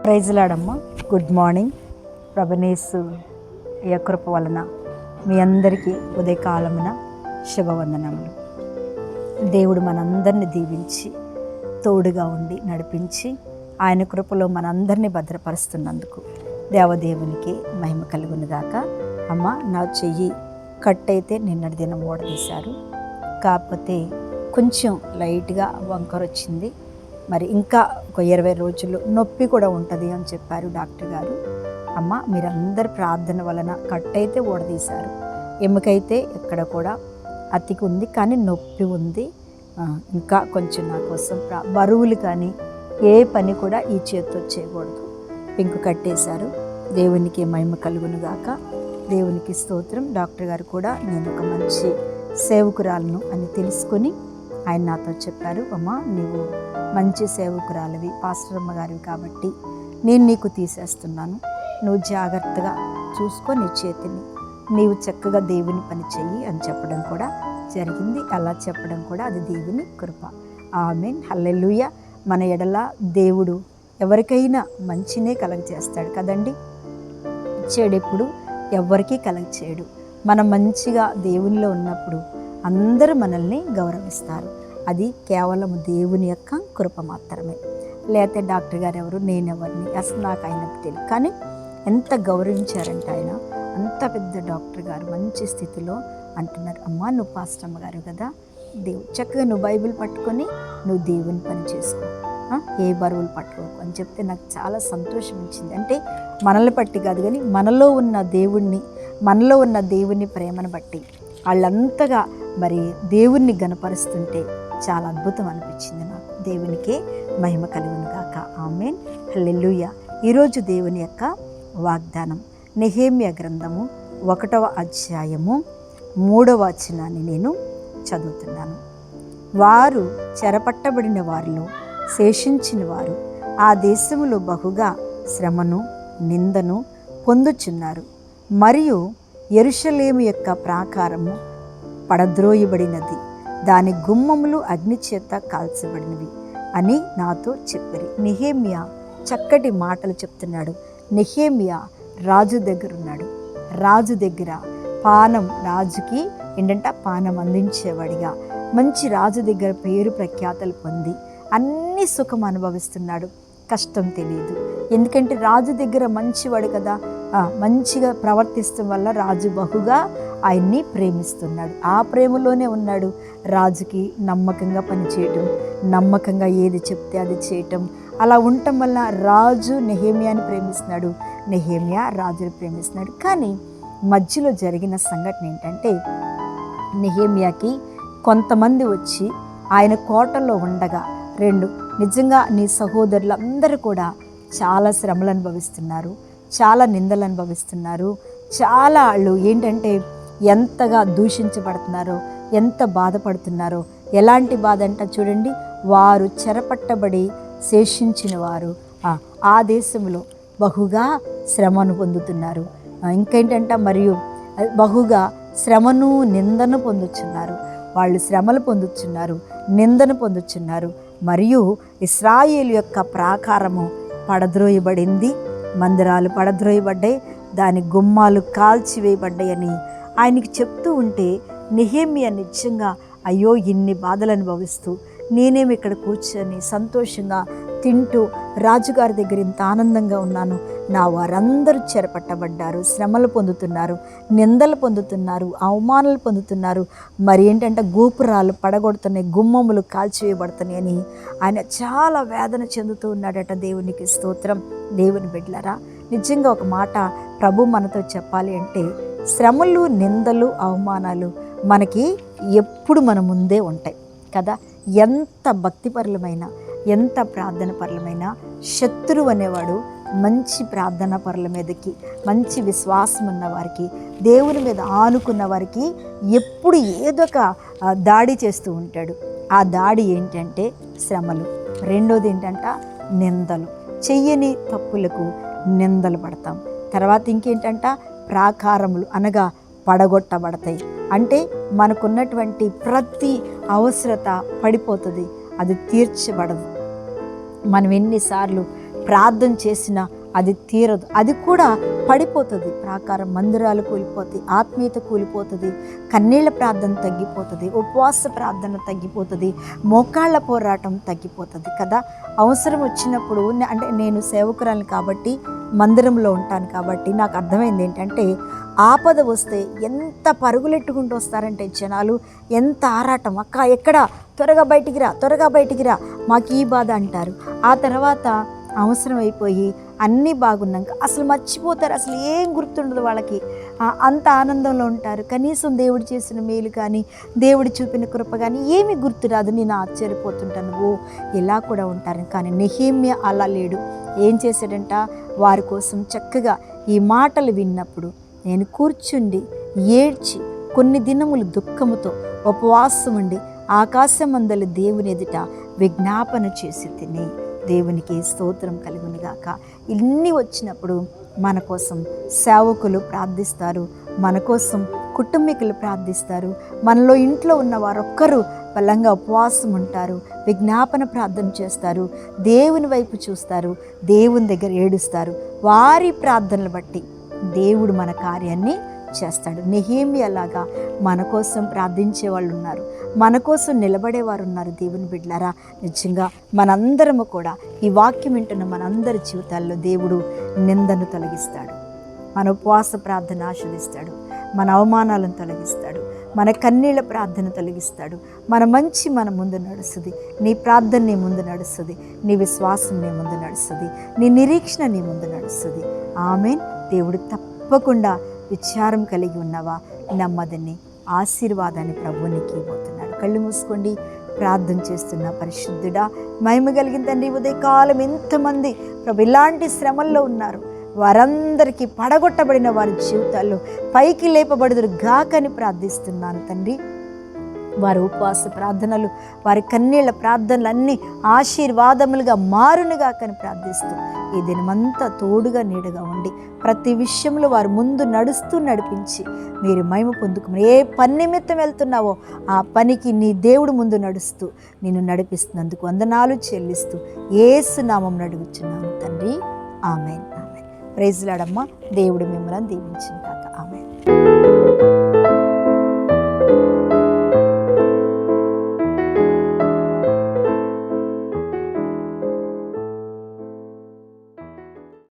Praise లాడమ్మ. Good morning. ప్రభునేసు కృప వలన మీ అందరికీ ఉదయకాలమున శుభవందనములు. దేవుడు మనందరిని దీవించి తోడుగా ఉండి నడిపించి ఆయన కృపలో మనందరినీ భద్రపరుస్తున్నందుకు దేవదేవునికి మహిమ కలుగునుగాక. అమ్మ, నా చెయ్యి కట్ అయితే నిన్నటి దినం ఓడదీశారు, కాకపోతే కొంచెం లైట్గా వంకర వచ్చింది. మరి ఇంకా ఒక 20 రోజులు నొప్పి కూడా ఉంటుంది అని చెప్పారు డాక్టర్ గారు. అమ్మ, మీరందరి ప్రార్థన వలన కట్ అయితే ఓడదీశారు, ఎముకైతే ఇక్కడ కూడా అతికి ఉంది, కానీ నొప్పి ఉంది. ఇంకా కొంచెం నా కోసం బరువులు కానీ ఏ పని కూడా ఈ చేతితో చేయకూడదు. పింకు కట్టేశారు. దేవునికి మహిమ కలుగునుగాక. దేవునికి స్తోత్రం. డాక్టర్ గారు కూడా నేను ఒక మంచి సేవకురాలను అని తెలుసుకొని ఆయన నాతో చెప్పారు, అమ్మ నీవు మంచి సేవకురాలివి, పాస్టర్ అమ్మ గారివి, కాబట్టి నేను నీకు తీసేస్తున్నాను. నువ్వు జాగ్రత్తగా చూసుకో నీ చేతిని, నీవు చక్కగా దేవుని పని చెయ్యి అని చెప్పడం కూడా జరిగింది. అలా చెప్పడం కూడా అది దేవుని కృప. ఆమేన్, హల్లెలూయా. మన ఎడల దేవుడు ఎవరికైనా మంచినే కలగజేస్తాడు కదండి. చెడెప్పుడు ఎవరికీ కలగచేయడు. మనం మంచిగా దేవునిలో ఉన్నప్పుడు అందరూ మనల్ని గౌరవిస్తారు. అది కేవలం దేవుని యొక్క కృప మాత్రమే. లేకపోతే డాక్టర్ గారు ఎవరు, నేనెవరిని, అసలు నాకు ఆయనకు తెలియదు. కానీ ఎంత గౌరవించారంటే ఆయన, అంత పెద్ద డాక్టర్ గారు మంచి స్థితిలో అంటున్నారు, అమ్మ నువ్వు పాస్టర్ అమ్మ గారు కదా, దేవుడు చక్కగా నువ్వు బైబిల్ పట్టుకొని నువ్వు దేవుని పని చేసుకో, ఏ బరువులు పట్టుకోకు అని చెప్తే నాకు చాలా సంతోషం ఇచ్చింది. అంటే మనల్ని బట్టి కాదు, కానీ మనలో ఉన్న దేవుణ్ణి ప్రేమను బట్టి వాళ్ళంతగా మరి దేవుణ్ణి గణపరుస్తుంటే చాలా అద్భుతం అనిపించింది నాకు. దేవునికే మహిమ కలుగును గాక. ఆమేన్, హల్లెలూయా. ఈరోజు దేవుని యొక్క వాగ్దానం నెహెమ్యా గ్రంథము 1వ అధ్యాయము 3వ వచనాన్ని నేను చదువుతున్నాను. వారు చెరపట్టబడిన వారిలో శేషించిన వారు ఆ దేశములో బహుగా శ్రమను నిందను పొందుచున్నారు, మరియు యెరూషలేము యొక్క ప్రాకారము పడద్రోయబడినది, దాని గుమ్మములు అగ్ని చేత కాల్చబడినవి అని నాతో చెప్పారు. నెహెమ్యా చక్కటి మాటలు చెప్తున్నాడు. నెహెమ్యా రాజు దగ్గర ఉన్నాడు. రాజు దగ్గర రాజుకి ఏంటంటే పానం అందించేవాడిగా మంచి రాజు దగ్గర పేరు ప్రఖ్యాతలు పొంది అన్ని సుఖం అనుభవిస్తున్నాడు. కష్టం తెలియదు, ఎందుకంటే రాజు దగ్గర మంచివాడు కదా, మంచిగా ప్రవర్తిస్తడం వల్ల రాజు బహుగా ఆయన్ని ప్రేమిస్తున్నాడు. ఆ ప్రేమలోనే ఉన్నాడు. రాజుకి నమ్మకంగా పనిచేయటం, నమ్మకంగా ఏది చెప్తే అది చేయటం, అలా ఉండటం వల్ల రాజు నెహెమ్యాని ప్రేమిస్తున్నాడు, నెహెమ్యా రాజుని ప్రేమిస్తున్నాడు. కానీ మధ్యలో జరిగిన సంఘటన ఏంటంటే, నెహెమ్యాకి కొంతమంది వచ్చి ఆయన కోటలో ఉండగా నిజంగా నీ సహోదరులందరూ కూడా చాలా శ్రమలు అనుభవిస్తున్నారు, చాలా నిందలు అనుభవిస్తున్నారు, చాలా వాళ్ళు ఏంటంటే ఎంతగా దూషించబడుతున్నారో, ఎంత బాధపడుతున్నారో. ఎలాంటి బాధ అంటే చూడండి, వారు చెరపట్టబడి శేషించిన వారు ఆ దేశంలో బహుగా శ్రమను పొందుతున్నారు. ఇంకేంటంట, మరియు బహుగా శ్రమను నిందను పొందుతున్నారు. వాళ్ళు శ్రమలు పొందుతున్నారు, నిందను పొందుతున్నారు. మరియు ఇశ్రాయేలు యొక్క ప్రాకారము పడద్రోయబడింది, మందిరాలు పడద్రోయబడ్డాయి, దాని గుమ్మాలు కాల్చివేయబడ్డాయని ఆయనకి చెప్తూ ఉంటే నెహెమ్యా నిజంగా అయ్యో ఇన్ని బాధలు అనుభవిస్తూ నేనేమి ఇక్కడ కూర్చొని సంతోషంగా తింటూ రాజుగారి దగ్గర ఇంత ఆనందంగా ఉన్నాను, నా వారందరూ చెరపట్టబడ్డారు, శ్రమలు పొందుతున్నారు, నిందలు పొందుతున్నారు, అవమానాలు పొందుతున్నారు, మరి ఏంటంటే గోపురాలు పడగొడుతున్నాయి, గుమ్మములు కాల్చివేయబడుతున్నాయి అని ఆయన చాలా వేదన చెందుతూ ఉన్నాడట. దేవునికి స్తోత్రం. దేవుని బిడ్డలారా, నిజంగా ఒక మాట ప్రభు మనతో చెప్పాలి అంటే, శ్రమలు నిందలు అవమానాలు మనకి ఎప్పుడు మన ముందే ఉంటాయి కదా. ఎంత భక్తిపరులమైన, ఎంత ప్రార్థన పరులమైన శత్రువు అనేవాడు మంచి ప్రార్థన పరుల మీదకి, మంచి విశ్వాసం ఉన్న వారికి, దేవుని మీద ఆనుకున్న వారికి ఎప్పుడు ఏదొక దాడి చేస్తూ ఉంటాడు. ఆ దాడి ఏంటంటే శ్రమలు. రెండోది ఏంటంటే నిందలు. చెయ్యని తప్పులకు నిందలు పడతాం. తర్వాత ఇంకేంటంట, ప్రాకారములు అనగా పడగొట్టబడతాయి. అంటే మనకున్నటువంటి ప్రతి అవసరత పడిపోతుంది, అది తీర్చబడదు. మనం ఎన్నిసార్లు ప్రార్థన చేసినా అది తీరదు, అది కూడా పడిపోతుంది. ప్రాకారం మందిరాలు కూలిపోతాయి, ఆత్మీయత కూలిపోతుంది, కన్నీళ్ళ ప్రార్థన తగ్గిపోతుంది, ఉపవాస ప్రార్థన తగ్గిపోతుంది, మోకాళ్ళ పోరాటం తగ్గిపోతుంది కదా. అవసరం వచ్చినప్పుడు అంటే నేను సేవకురాలు కాబట్టి మందిరంలో ఉంటాను కాబట్టి నాకు అర్థమైంది ఏంటంటే, ఆపద వస్తే ఎంత పరుగులెట్టుకుంటూ వస్తారంటే జనాలు, ఎంత ఆరాటం, అక్క ఎక్కడ, త్వరగా బయటికి రా, త్వరగా బయటికి రా, మాకు ఈ బాధ అంటారు. ఆ తర్వాత అవసరం అయిపోయి అన్నీ బాగున్నాక అసలు మర్చిపోతారు, అసలు ఏం గుర్తుండదు వాళ్ళకి. అంత ఆనందంలో ఉంటారు, కనీసం దేవుడు చేసిన మేలు కానీ దేవుడు చూపిన కృప కానీ ఏమీ గుర్తురాదు. నేను ఆశ్చర్యపోతుంటాను, ఓ ఇలా కూడా ఉంటారు. కానీ నెహెమ్యా అలా లేడు. ఏం చేశాడంట, వారి కోసం చక్కగా ఈ మాటలు విన్నప్పుడు నేను కూర్చుండి ఏడ్చి కొన్ని దినములు దుఃఖముతో ఉపవాసం ఉండి ఆకాశమందలి దేవుని ఎదుట విజ్ఞాపన చేసి తిని. దేవునికి స్తోత్రం కలుగునుగాక. ఇన్ని వచ్చినప్పుడు మన కోసం సేవకులు ప్రార్థిస్తారు, మన కోసం కుటుంబీకులు ప్రార్థిస్తారు, మనలో ఇంట్లో ఉన్న వారొక్కరు బలంగా ఉపవాసం ఉంటారు, విజ్ఞాపన ప్రార్థన చేస్తారు, దేవుని వైపు చూస్తారు, దేవుని దగ్గర ఏడుస్తారు. వారి ప్రార్థనలు బట్టి దేవుడు మన కార్యాన్ని చేస్తాడు. నెహెమ్యాలాగా మన కోసం ప్రార్థించే వాళ్ళు ఉన్నారు, మన కోసం నిలబడేవారు ఉన్నారు. దేవుని బిడ్డలారా, నిజంగా మనందరము కూడా ఈ వాక్యం వింటున్న మనందరి జీవితాల్లో దేవుడు నిందను తొలగిస్తాడు, మన ఉపవాస ప్రార్థన ఆస్వాదిస్తాడు, మన అవమానాలను తొలగిస్తాడు, మన కన్నీళ్ళ ప్రార్థన తొలగిస్తాడు. మన మంచి మన ముందు నడుస్తుంది, నీ ప్రార్థన నీ ముందు నడుస్తుంది, నీ విశ్వాసం నీ ముందు నడుస్తుంది, నీ నిరీక్షణ నీ ముందు నడుస్తుంది. ఆమేన్. దేవుడు తప్పకుండా విచారం కలిగి ఉన్నవా, నెమ్మదిని ఆశీర్వాదాన్ని ప్రభువునికి ఇవ్వబోతున్నాడు. కళ్ళు మూసుకోండి, ప్రార్థన చేస్తున్న పరిశుద్ధుడా, మహిమ కలిగిన తండ్రి, ఉదయకాలం ఎంతమంది ప్రభు ఇలాంటి శ్రమల్లో ఉన్నారు, వారందరికీ పడగొట్టబడిన వారి జీవితాల్లో పైకి లేపబడుదురు గాకని ప్రార్థిస్తున్నాను తండ్రి. వారి ఉపవాస ప్రార్థనలు, వారి కన్నీళ్ల ప్రార్థనలు అన్నీ ఆశీర్వాదములుగా మారునుగా కని ప్రార్థిస్తూ ఈ దినమంతా తోడుగా నీడగా ఉండి ప్రతి విషయంలో వారు ముందు నడుస్తూ నడిపించి మీరు మహిమ పొందుకుని, ఏ పని నిమిత్తం వెళ్తున్నావో ఆ పనికి నీ దేవుడు ముందు నడుస్తూ నిన్ను నడిపిస్తున్నందుకు వందనాలు చెల్లిస్తూ యేసు నామమున అడుగుచున్నాను తండ్రి. ఆమేన్. ఆమేన్. ప్రైజ్ లార్డ్ అమ్మ. దేవుడు మిమ్మల్ని దీవించును గాక.